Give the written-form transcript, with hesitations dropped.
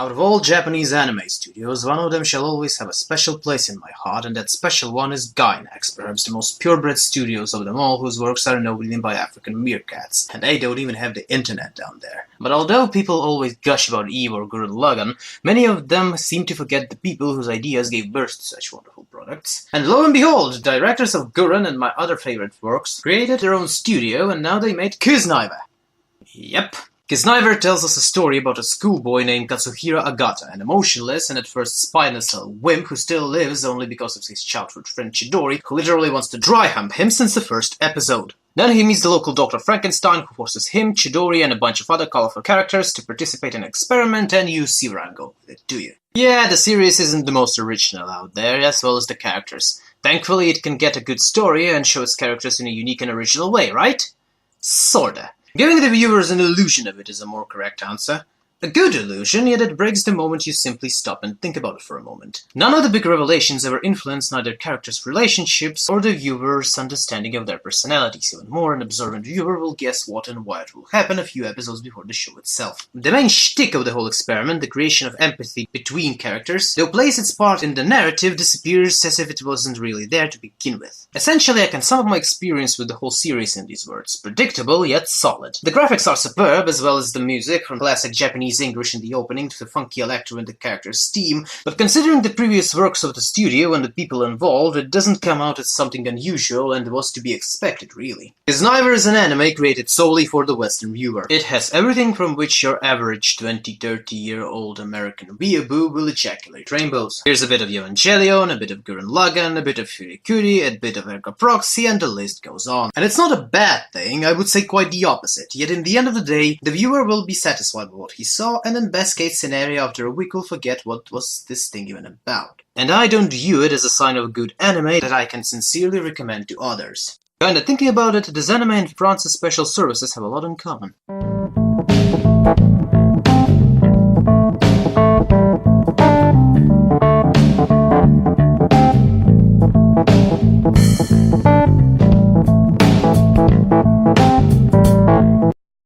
Out of all Japanese anime studios, one of them shall always have a special place in my heart, and that special one is Gainax, perhaps the most purebred studios of them all, whose works are known even by African meerkats, and they don't even have the internet down there. But although people always gush about Eve or Gurren Lagann, many of them seem to forget the people whose ideas gave birth to such wonderful products. And lo and behold, the directors of Gurren and my other favorite works created their own studio, and now they made Kiznaiver. Yep. Kiznaiver tells us a story about a schoolboy named Katsuhira Agata, an emotionless and at first spineless wimp who still lives only because of his childhood friend Chidori, who literally wants to dry hump him since the first episode. Then he meets the local Dr. Frankenstein, who forces him, Chidori, and a bunch of other colorful characters to participate in an experiment, and you see where I'm going with it, do you? Yeah, the series isn't the most original out there, as well as the characters. Thankfully, it can get a good story and show its characters in a unique and original way, right? Sorta. Giving the viewers an illusion of it is a more correct answer. A good illusion, yet it breaks the moment you simply stop and think about it for a moment. None of the big revelations ever influence neither characters' relationships or the viewer's understanding of their personalities. Even more, an observant viewer will guess what and why it will happen a few episodes before the show itself. The main shtick of the whole experiment, the creation of empathy between characters, though plays its part in the narrative, disappears as if it wasn't really there to begin with. Essentially, I can sum up my experience with the whole series in these words: predictable yet solid. The graphics are superb, as well as the music, from classic Japanese English in the opening to the funky electro in the character's theme, but considering the previous works of the studio and the people involved, it doesn't come out as something unusual and was to be expected, really. Kiznaiver is an anime created solely for the Western viewer. It has everything from which your average 20-30-year-old American weeaboo will ejaculate rainbows. Here's a bit of Evangelion, a bit of Gurren Lagann, a bit of Furikuri, a bit of Ergo Proxy, and the list goes on. And it's not a bad thing, I would say quite the opposite, yet in the end of the day, the viewer will be satisfied with what he saw, and in best case scenario after a week will forget what was this thing even about. And I don't view it as a sign of good anime that I can sincerely recommend to others. Kinda thinking about it, this anime and France's special services have a lot in common.